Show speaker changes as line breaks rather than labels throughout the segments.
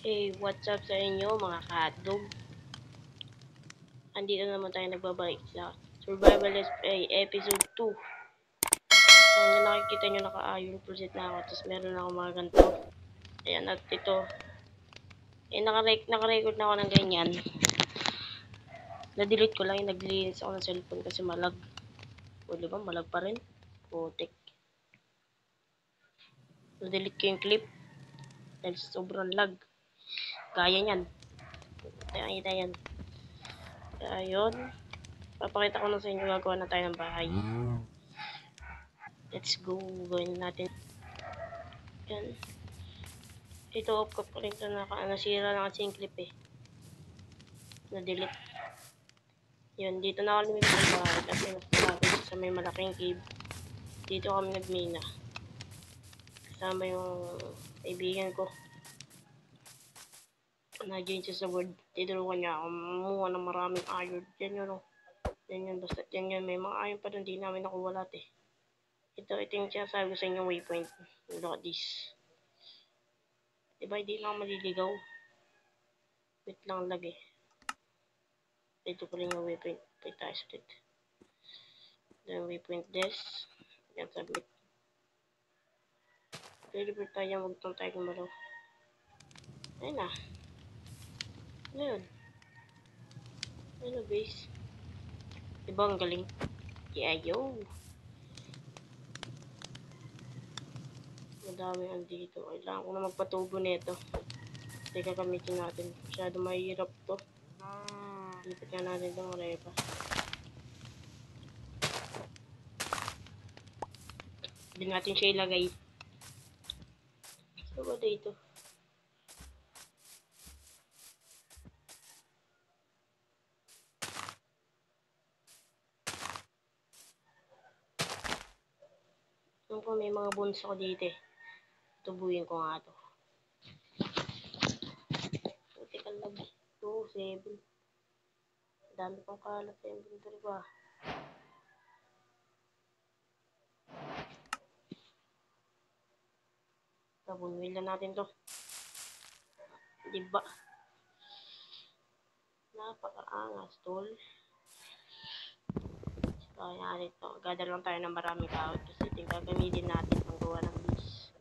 Hey, what's up sa inyo mga ka-hotdog? Andito naman tayo nagbabalik sa Survival Let's Play Episode 2. Ayan, nakikita nyo naka-iron proceed na ako, tapos meron ako mga ganito. Ayan, at ito. Naka-record na ako ng ganyan. Na-delete ko lang yung naglinis ako ng cellphone kasi malag. O diba, malag pa rin. Putik. Na-delete ko yung clip. Dahil sobrang lag. Kaya nyan. Kaya yan. Kaya yun. Papakita ko na sa inyo gagawa na tayo ng bahay. Let's go. Gawin natin. Yan. Ito off ko pa rin ito nasira na kasi yung clip eh. Na-delete. Yun, dito na ako lumipat ng bahay kasi mas malapit sa may malaking cave. Dito kami nagmina. Kasama yung kaibigan ko. Na-join siya sa world. Tinulungan niya ako mamuha ng maraming iron. Yan yun o. Yan yun, basta yan yun. May mga iron pa doon, di namin nakuha lahat eh. Ito yung sinasabi ko sa inyo waypoint. Look at this. Diba hindi na ako maliligaw? Wait lang lagi. Dito pa rin yung waypoint. Wait tayo split. Then waypoint this. Yan submit. Deliver tayo, wag tong tayo gumalaw. Ayun na. Ano yun? Ano base? Diba ang galing? Yeah, yo! Madami andito. Kailangan ko na magpatubo nito. Teka, gamitin natin. Masyado mahirap to. Lipat nga natin itong repa. Hindi natin siya ilagay. So ba dito? Ano po, may mga bones ako dito eh. Tubuin ko nga to. So, teka lang. 2, 7. Dami pang kalat sa inventory ko ah. Tabunwil na natin to. Diba? Napaka-angas, tol. Kaya natin to. Gather lang tayo ng maraming tao. Kasi ito yung gagamitin natin pang gawa ng bees.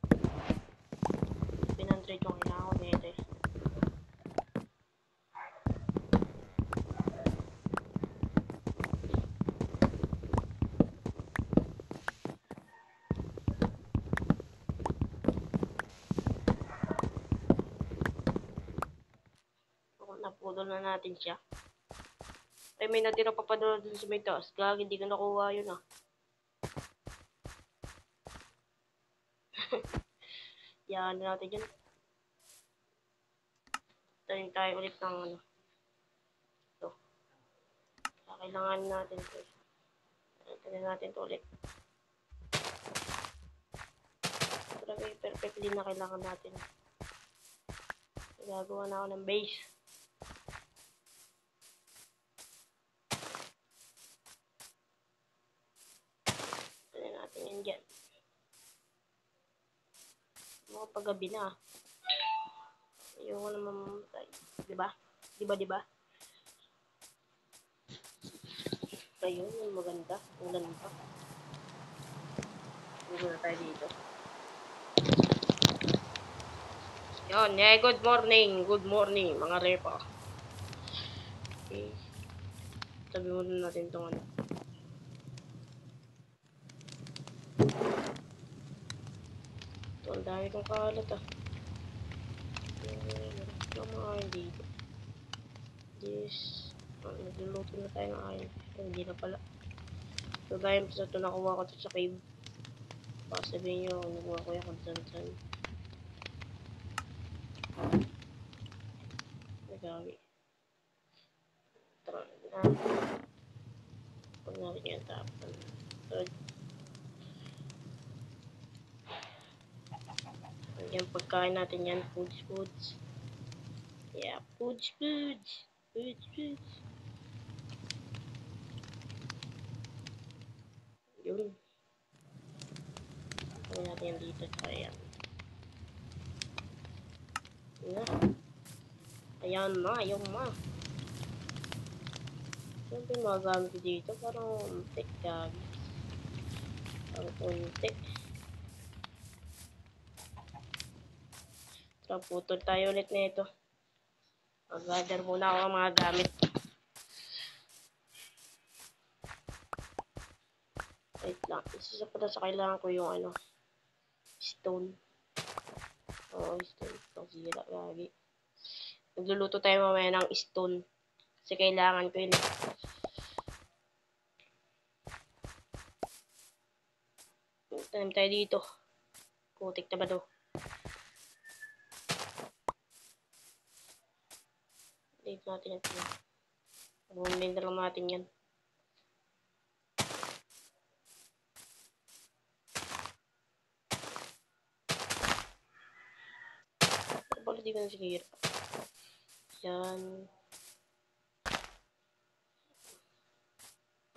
Pinantrade yung kailangan ko nito eh. Napudol na natin siya. Ay, may natira pa doon sa may taas. Gagi, hindi ko nakuha yun ah. Yan natin yun. Tayo tayo ulit ng ano. Ito. Kailangan natin ito. Tayo natin ito ulit. Talaga perfectly na kailangan natin. Gagawa na ako ng base. Tayo natin yan dyan. Mga paggabi na. Ayoko naman mamatay. Diba? Diba? Ayun, yung maganda. Ang ganda. Huwag na tayo dito. Yun, good morning. Good morning, mga repa. Okay. Sabi mo na natin itong ano. Ito, ang dami kong kalat ah. Mga dito. This. Nagluluto na tayo ng iron. Hindi na pala. So, gaya sa ito nakuha ko ito sa cave. Baka sabihin nyo, nakuha ko yan kung saan-saan. Nagawi. Tara na. Huwag natin yan tapan. Yan, pagkain natin yan. Foods. Yeah, foods. Yun. Pagkain natin yan dito. Ayan. Yan. Yan na, yung ma. Ano ba yung mga gamit ko dito? Parang unti, gagi. Parang unti. So, putol tayo ulit nito. Mag-gather muna ako ng mga gamit. Wait lang. Isa pa sa kailangan ko yung ano, stone. Oo, stone. Pagsira, gagi. Nagluluto tayo mamaya ng stone. Kasi kailangan ko yun. Tanim tayo dito. Putik na ba do? Dito natin ito. Bumili na lang natin yan. Pala di ko na sinira. Yan.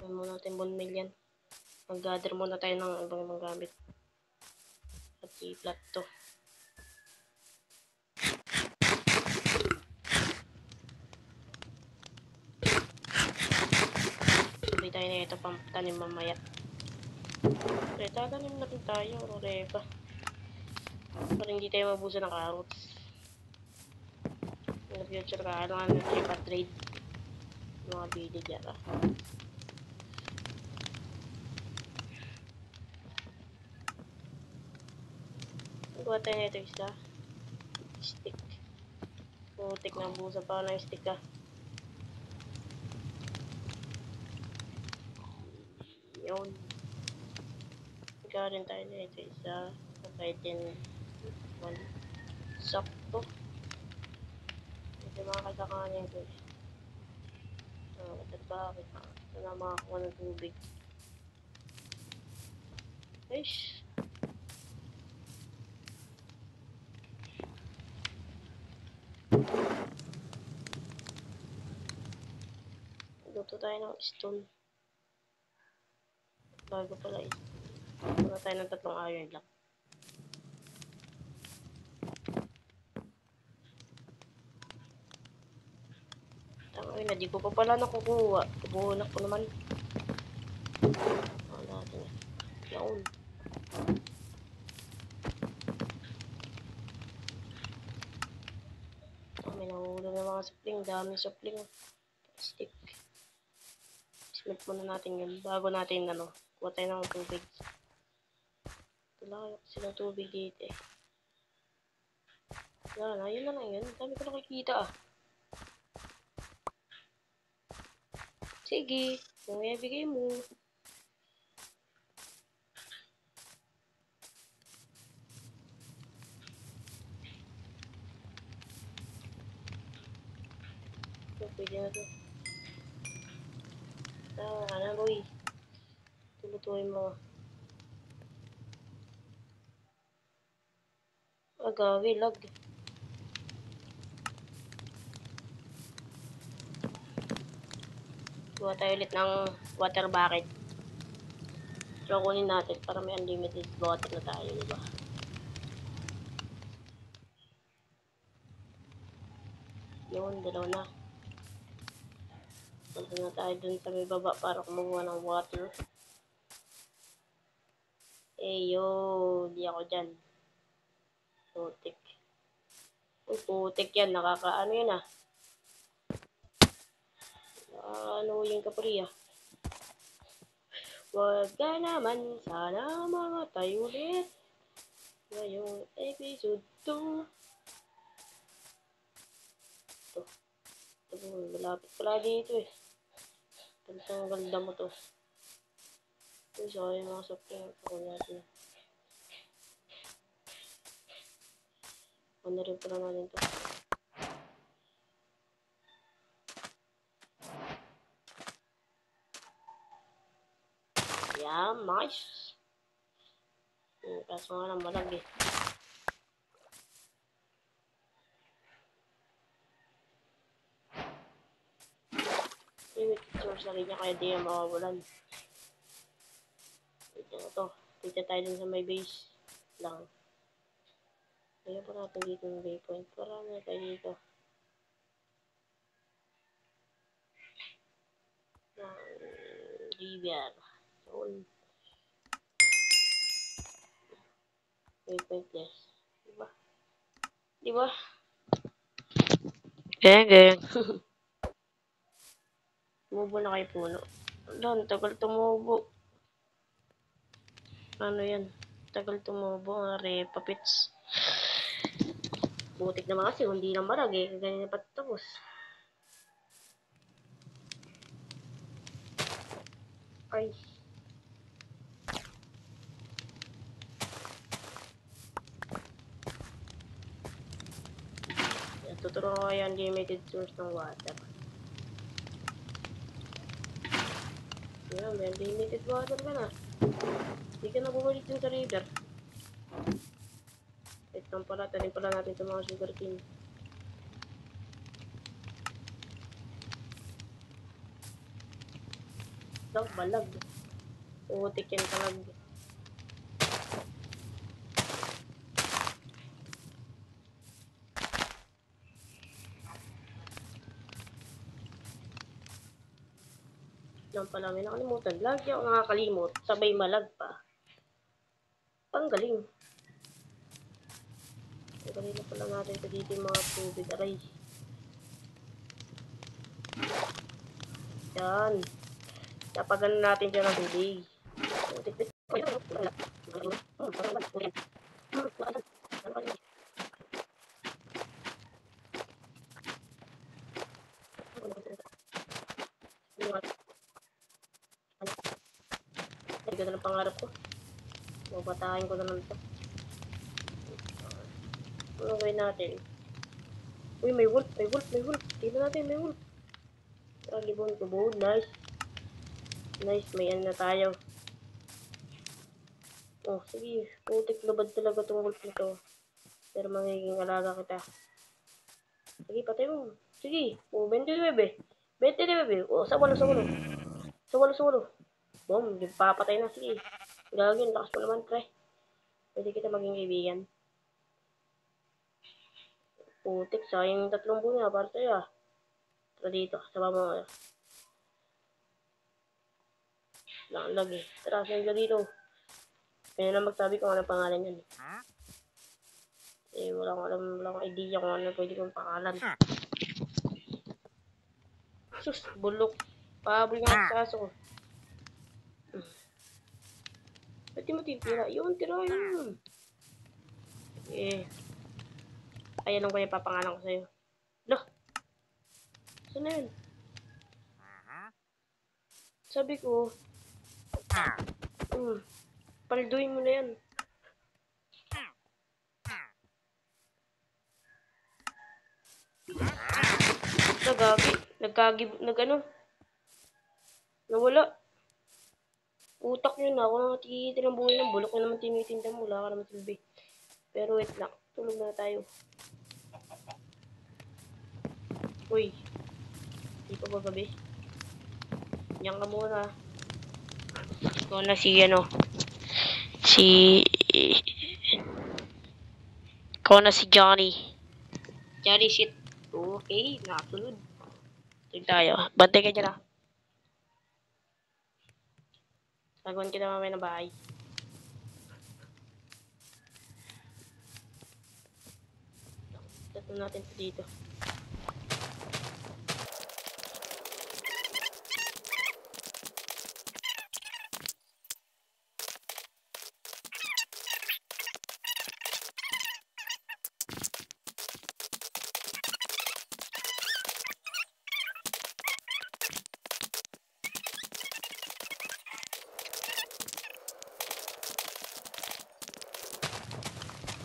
Yan muna natin bonmail yan. Mag-gather muna tayo ng ibang gamit. At i-flat to. Sabay tayo na ito pang tanim mamaya. Okay, tatanim na rin tayo. Reba. Para hindi tayo mabuso ng carrots. In the future, kailangan na tayo pa-trade. Mga bili dyan ah. Nagawa tayo na ito isa. Stick. Putik na busa pa ng stick ah. Yun. Nagawa rin tayo na ito isa. Kahit din one. Sakto. Hindi makakasakanin ko eh. Bakit? Sana makakuha ng tubig. Eish. Luto tayo ng stone. Bago pala is. Luto tayo ng 3 iron block. Tangay na, di ko pa pala nakukuha. Buhunak ko naman. Ano natin yan. Yaon. May nangulo na mga sapling. Daming sapling. Stick. Smelt muna natin yun. Bago natin ano. Kuha tayo ng tubig. Wala kasi ng tubig dito eh. Wala na. Yun na lang yun. Dami ko nakikita ah. Sige. Kung ibigay mo. So, pwede na to. Ano boy. Tulutuin mo. Agawi, lag. Kuha tayo ulit ng water bucket. So, kunin natin para may unlimited water na tayo, diba? Yun, dalawa na. Punta na tayo dun sa may baba para kumuha ng water. Eh, yo, di ako dyan. Putik. Uy, putik yan. Nakakaano yun ah. Ano yung kapri ah. Wag ka naman sana mamatay ulit. Ngayong episode 2. Ito, malapit pala dito eh. Tantang ganda mo to. Ito, sorry mga sapling. Ako natin. Ano rin pala natin to. Yeah, nice. Kaso nga lang malag eh. Limit source na rin niya kaya di yan mawawalan. Ito na to. Dito tayo dun sa may base lang. Kaya pa natin dito yung waypoint. Para na tayo dito. River. So, waypoint yes. Diba? Diba? Geng. Tumubo na kayo puno. Doon, tagal tumubo. Ano yan? Tagal tumubo nga repapits. Butik naman kasi, hindi na marag eh. Ganyan na patapos. Ay. Tuturuan ko yan, limited source ng water. Yan, may limited water ka na. Hindi ka na bumalik dun sa river. Wait lang pala, tanim pala natin sa mga sugarcane. Lag, balag. Putik yan talag. Lang pala, may nakalimutan. Lagi ako nakakalimot, sabay malag pa. Panggaling. Panggaling na pala natin ito dito yung mga tubig. Aray. Yan. Napagan natin siya ng tubig. Hindi ko na lang pangarap ko. Mabatahin ko na lang ito. Ano gawin natin? Uy, may wolf, may wolf, may wolf. Tingnan natin, may wolf. Libon ko, nice. Nice, may ano na tayo. Oh, sige. Putik labad talaga itong wolf nito. Pero magiging alaga kita. Sige, patay mo. Sige. Oh, 29. 29. Oh, sa walo, sa walo. Sa walo, sa walo. Boom, papatay na. Sige. Gagawin, lakas mo naman, pre. Pwede kita maging kaibigan. Putik, sayang yung 3 bunga para sa'yo ah. Tara dito, sama mo. Lag eh. Tara, saan ka dito? Kaya na magsabi kung anong pangalan yan. Eh, wala akong idea kung ano pwede kong pangalan. Sus, bulok. Pahabol nga sa aso ko. Ba't di mo titira? Yun, tira yun. Eh. Ayan lang ko yung papangalan ko sa'yo. Loh. Saan na yun? Sabi ko. Palduin mo na yan. Nagano? Nawala. Utak yun ako nakatikitin ng buhay ng bulok na naman tinitinda mo. Wala ka naman silbi. Pero wait lang. Tulog na tayo. Uy. Di pa ba gabi? Yan ka muna. Ikaw na si ano. Ikaw na si Johnny. Johnny shit. Okay. Nakasunod. Tignan tayo. Bantay ka dyan ah. Tagawan kita mamaya ng bahay. Tatlo natin ito dito.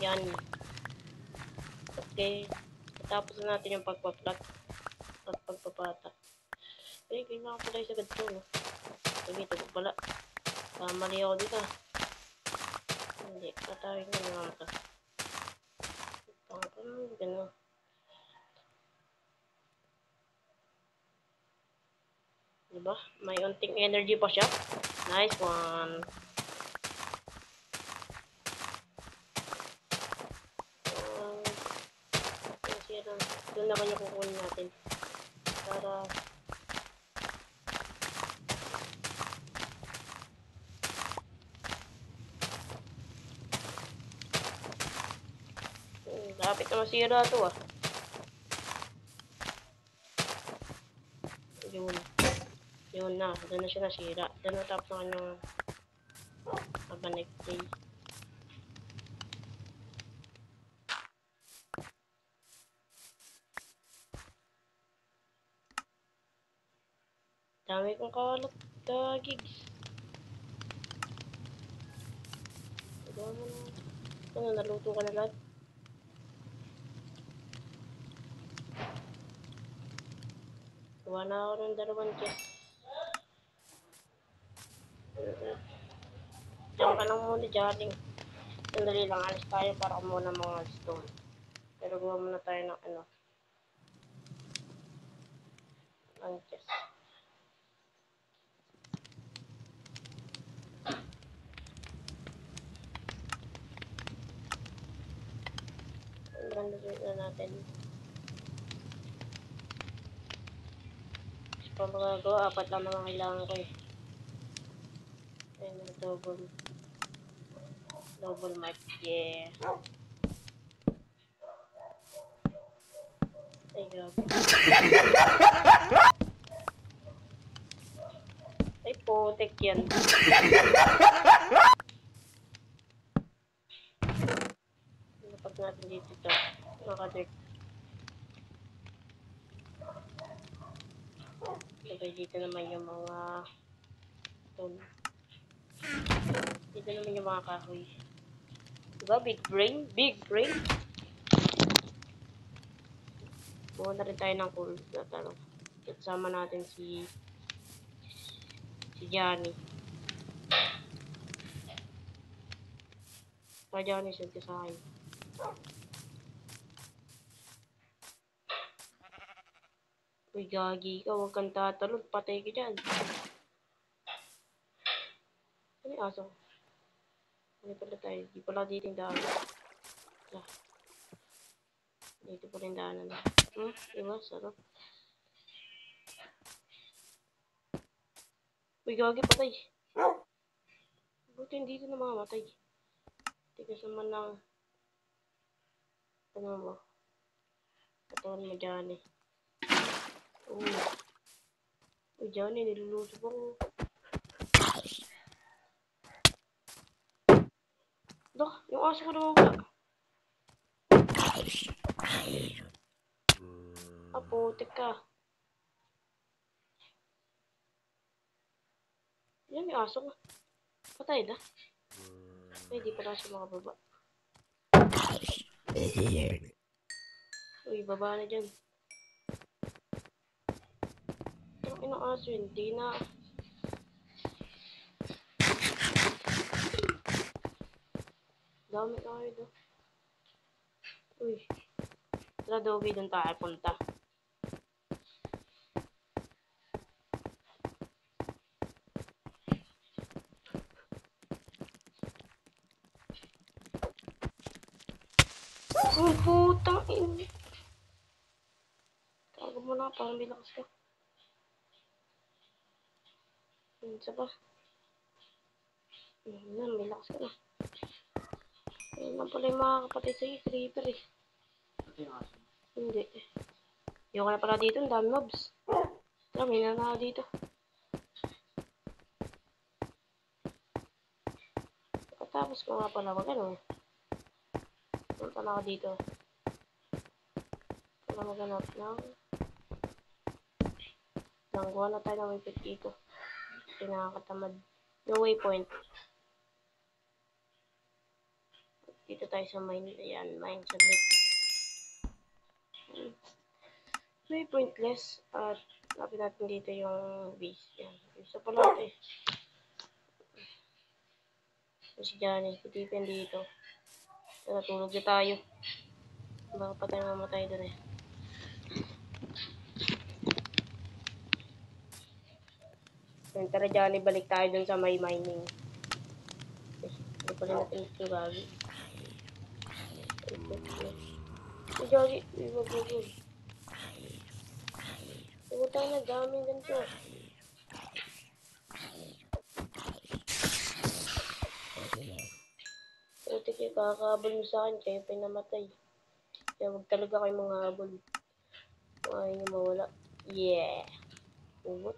Yan. Okay. Tapos na natin yung pagpa-plug at pagpapata. Eh, kailangan ko pala yung sagad ko. Sige, ito pala. Mali ako dito. Hindi, tatawin ko na naman ito. Gano'n. Diba? May unting energy pa siya. Nice one. Doon na kanya kukunin natin para Lapit na masira to ah. Yun. Yun na. Doon na siya nasira. Doon na tapos na kanyang kabanig play. Dami kong kalat gigs. Ano, naluto ka na lahat? Gawa na ako ng dalawang chest. Diyan ka lang muna, Jaring. Sandali lang, alis tayo para kumuha ng mga stone. Pero gawa muna tayo ng ano. Ang chest. Ang ganda na natin. Pa magagawa, 4 lang naman kailangan ko eh. Ayun na, double mark, yeah. Ay, grabe. Ay, putik yan. Napag natin dito ito. Naka-dirt. Sabay dito naman yung mga stone. Dito naman yung mga kahoy. Diba? Big brain? Big brain? Buha na rin tayo ng cool. Kasama natin si Johnny. Johnny, send ka sa akin. Uy, gagi ka. Huwag kang tatalon. Patay ka dyan. Ano yung aso? Ano pala tayo? Di pala dito yung daanan. Dito pala yung daanan. Diba? Sarap. Uy, gagi, patay. Buti hindi dito na mamamatay. Tigas naman ng ano mo. Katawan mo, Johnny. Uy, Johnny, niluluso ko. Dah, yung aso ko nawawala. Putik ka. Yan yung aso ko. Patay na. Ay, di pala siya makababa. Uy, baba na dyan. Ang inang aso, hindi na. Dami tayo do. Uy. Tara, Dobby, doon tayo punta. Ang putang ina. Tago mo na, parang may lakas ka. Isa pa. Yan, may lakas ka na. Ayun lang pala yung mga kapatid sa'yo, creeper eh. Hindi. Yung kaya pala dito, ang dami mobs. Tara, may nanakaw dito. Tapos ko nga pala mag ano. Punta na ako dito. Para maganap ng nangguha na tayo ng waypoint dito. Kasi nakakatamad. No waypoint. Dito tayo sa mine. Ayan, mine submit. Waypointless. At lapit natin dito yung base. Yan. Isa pala ito eh. Si Johnny. Titipin dito. Natulog na tayo. Baka pa tayo mamatay doon eh. Tara, Johnny, balik tayo dun sa may mining. Hindi pa rin natin ito gagi. Si Johnny, wag. Puta na, daming ganito. Putik yung kakabal mo sa akin, kayo pa namatay. Kaya wag talaga kayo mga habol. Ayaw nyo mawala. Yeah! Ugot.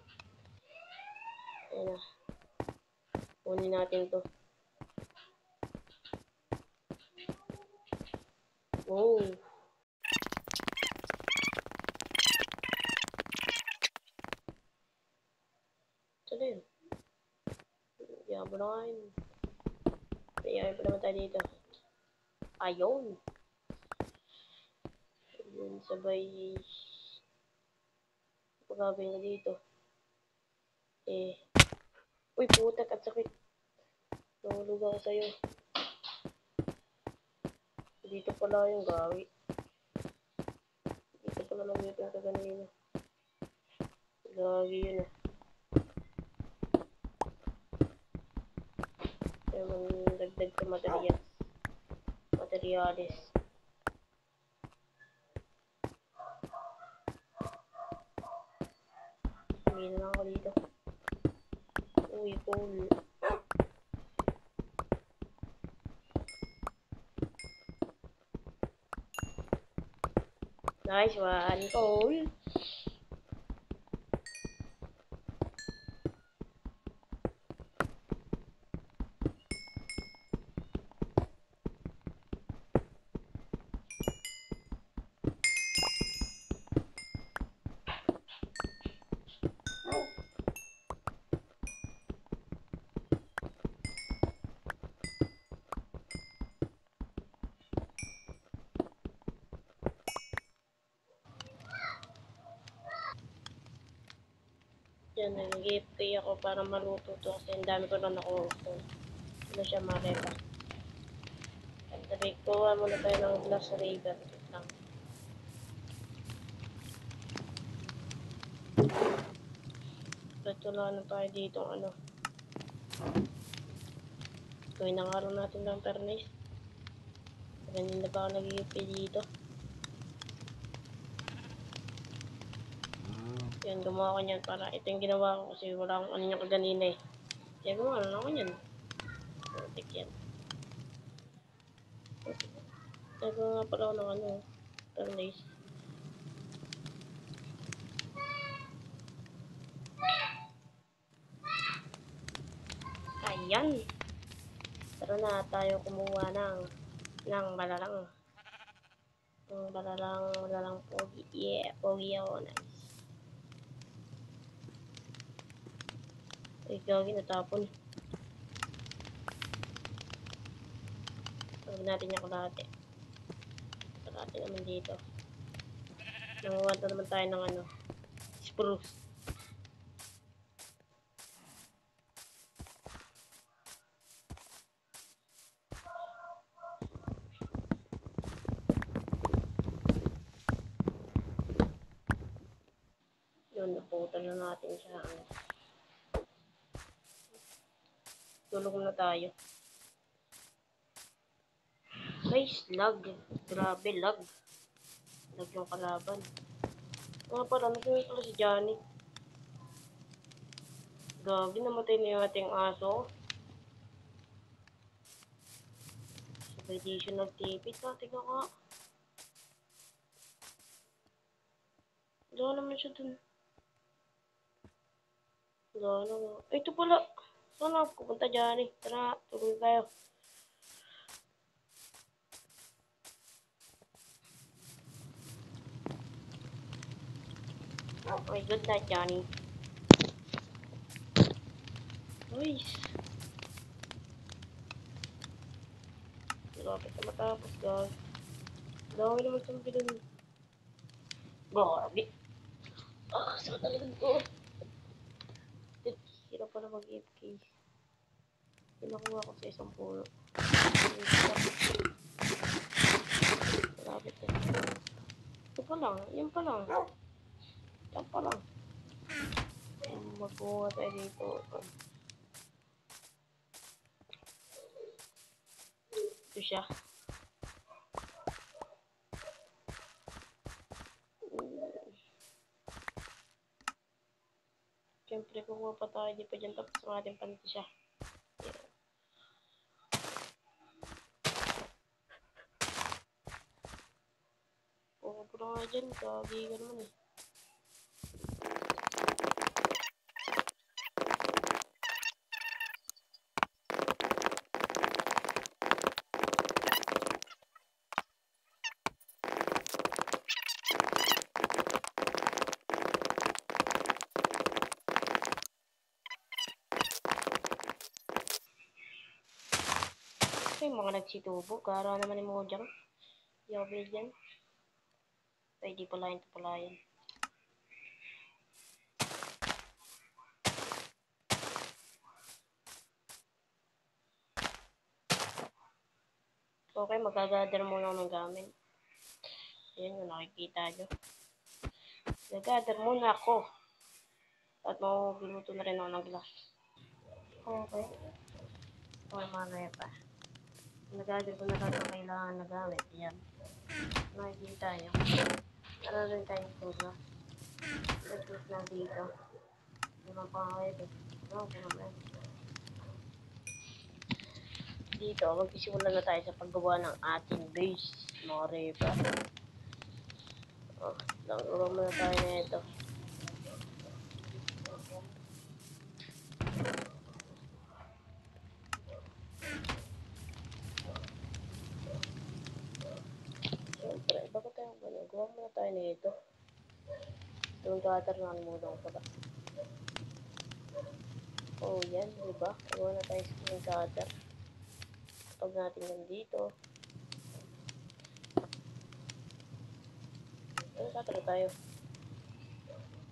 Ayan na. Kunin natin to. Oh! Saan yun? Yabo na nga yun. Ayaw pa naman tayo dito. Ayun! Ayun, sabay... Pagkabay na dito. Eh... Uy, putak at sakit. Nahulog ako sa'yo. Dito pala yung gawi. Dito pala nag-ipin ka ganina. Gawi yun ah. Kaya dagdag sa materialis. Hindi na lang ako dito. Uy, cool. Nice one, cool. Yan, nag-AFK ako para maluto to kasi ang dami ko na nakuha. Ano siya mareba. Sabi ko, muna tayo ng glass raven. Lang. Patulaan na tayo dito ano. Gawin na nga rin natin ng furnace. Ganyan na ba ako nag-AFK dito? Yan, gumawa ko niyan para ito yung ginawa ko kasi wala akong ano niya kaganina eh. Kaya gumawa na ako niyan. Perfect yan. Nagawa nga pala ako ng ano, furnace. Ayan! Tara na tayo kumuha ng balalang. Ng balalang pogi. Yeah, pogi ako. Nice. Ay, gawin natapon. Huwag natin yung kalahati. Kalahati naman dito. Nanguha naman tayo ng ano, spruce. Yun, naputan na natin siya. Tulog na tayo. Guys, lag. Grabe, lag. Lag yung kalaban. Mga pala, nasunod pala si Johnny. Gabi, namatay na yung ating aso. Sabay di siya nagtipid. Tiga ka. Wala naman siya dun. Wala naman. Ay, ito pala. Saan ako pupunta, Johnny? Tara, tulog tayo. Okay, good night, Johnny. Nice. Malapit na matapos, guys. Dami naman siyang bilhin. Gabi. Ah, saan talaga ko? Hirap pala mag-AFK. Pinakuha ko sa isang puno. Malapit na. Ito pa lang. Yan pa lang. Yan pa lang. Magbuha tayo dito. Ito siya. Siyempre, kukuha pa tayo. Di pa dyan tapos ang ating panito siya. Yeah. ka nga dyan, kagi ka naman eh. Ay, mga nagsitubo, kara naman ni Mojang. Di ako binigyan. Ay, di pala yun, pala yun. Okay, magagather muna ako ng gamit. Ayan yung nakikita nyo. Nag-gather muna ako. At maguguluto na rin ako ng glass. Okay. Okay, mga pa. Nag-gather ko na lang ang kailangan na gamit. Ayan. Nakikita nyo. Meron rin tayong tuga. Nag-glass na dito. Limang pangawit eh. No, dito, magsisimula na tayo sa paggawa ng ating base. Mga repa. Oh, lang muna tayo na ito. Siyempre, bago tayo ganyan, gawa muna tayo na ito. Yung gutter na muna ko pala. Oh, yan, diba? Gawa na tayo sa yung gutter. Pag natin yan dito. Ano gutter tayo?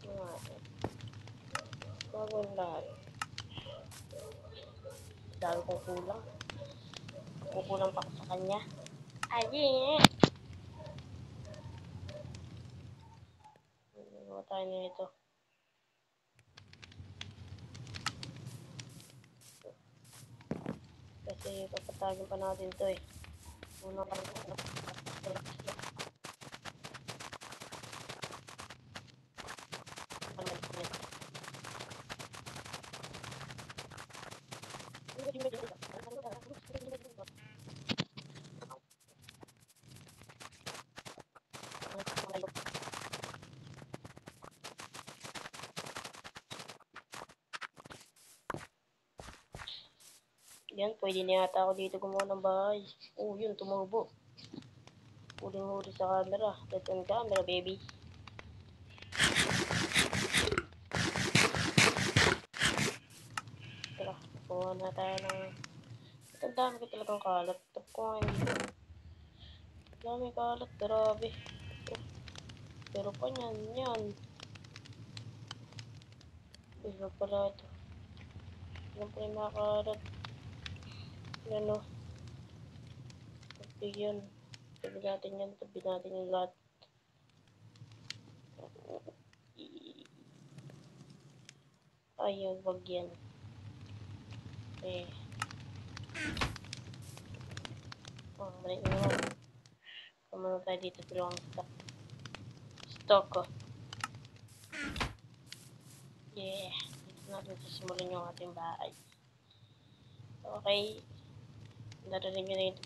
Ano natin? Gawin lahat. Dami kong kulang. Kukulang pa ko sa kanya. Aye! Gawa tayo na ito. Kasi papatagin pa natin ito eh. Una pa rin. Yan, pwede na yata ako dito gumawa ng bahay. Oh, yun, tumubo. Huling-huli sa camera. That's on camera, baby. Tara, kuha na tayo ng... Ang dami ko talagang kalat. Tap ko nga dito. Dami kalat, grabe. Pero pa yan, yan. Iba pala ito. Yan pa yung mga kalat. Yan o. Tabi yan. Tabi natin yan. Tabi natin yung lahat. Ayun, wag yan. Eh. Oh, mali naman. Kumano tayo dito dalawang stock. Stock ko. Yeah. Dito natin sisimulan yung ating bahay. Okay. Narinig nyo na ito.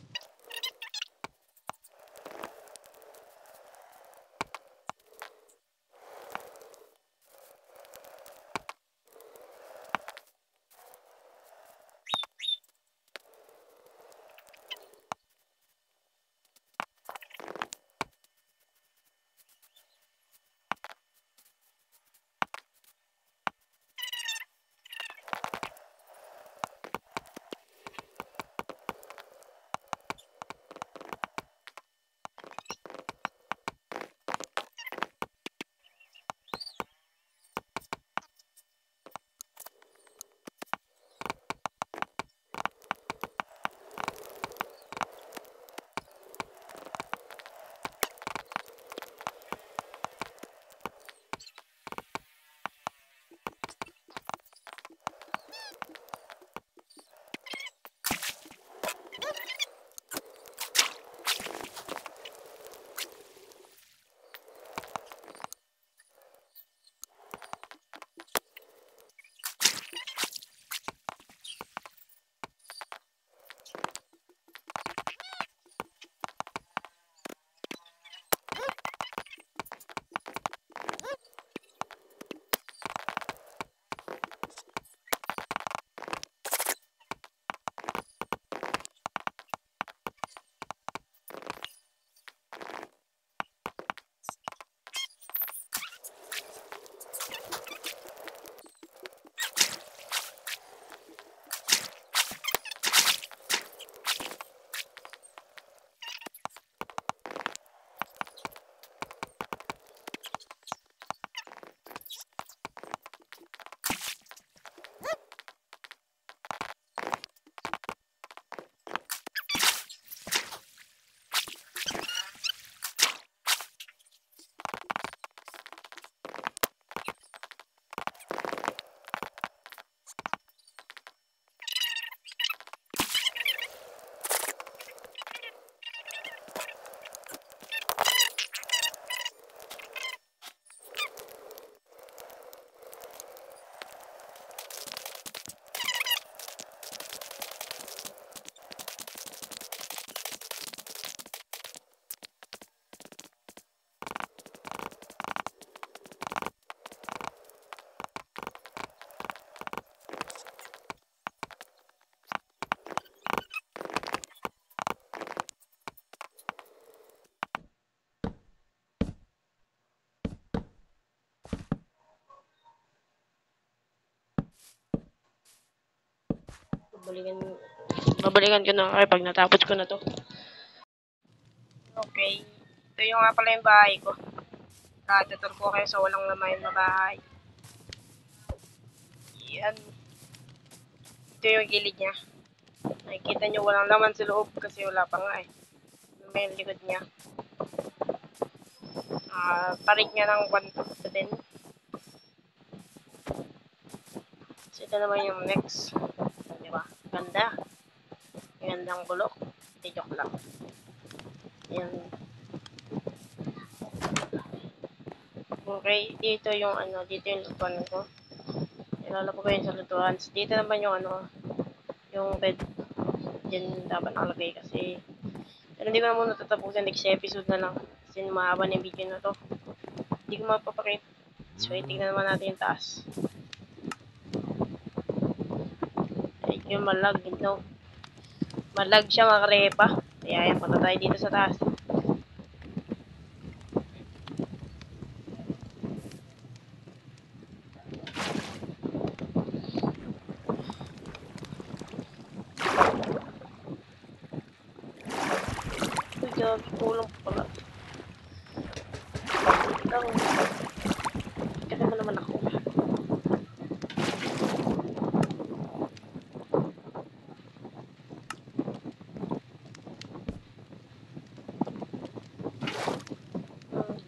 Babalikan ko na pag natapos ko na to. Okay. Ito yung nga pala yung bahay ko. Tutor ko kayo sa walang laman na bahay. Yan. Ito yung gilid niya. Nakikita nyo walang laman sa loob kasi wala pa nga eh. May likod niya. Tarik niya ng 1 din. So ito naman yung next. Diba? Ganda. Gandang bulok. Hindi, joke lang. Yan. Okay, dito yung dito yung lutuan ko. Ilalapag ko yun sa lutuan. Dito naman yung yung bed. Diyan dapat nakalagay kasi pero hindi ko na muna tatapusin. Next episode na lang. Kasi mahaba na yung video na to. Hindi ko mapapakita. So, tingnan naman natin yung taas. Ay, yung malag, no? Malag siya, makarepa. Kaya yan, punta tayo dito sa taas. Uy, gabi, kulang pa pala. Lang. Kasi mo naman ako.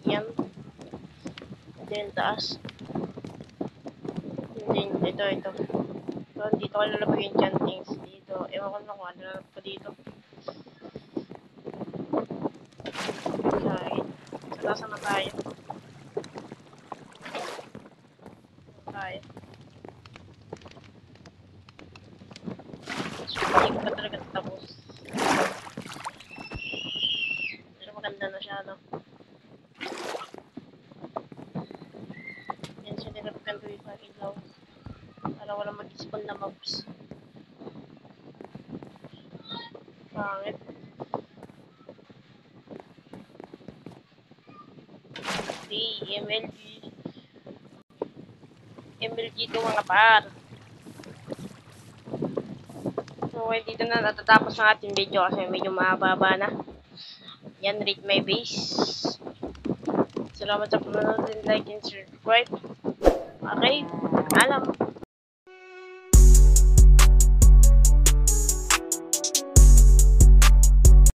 Yan. Ito yung taas. Ito. So, dito ko lalabag yung chantings. Dito. Ewan ko na kung ano lalabag ko dito. Okay. So, nasa na tayo? Tayo. So, hindi ko pa talaga tapos. Pero maganda na siya, no? Yan siya nilabagkan ko yung ilaw. Para walang mag-spawn na mobs. Pangit. MLG to mga par. Okay, dito na natatapos ang ating video kasi medyo mahaba na. Yan, rate my base. Salamat sa panonood and like and subscribe. Okay, alam.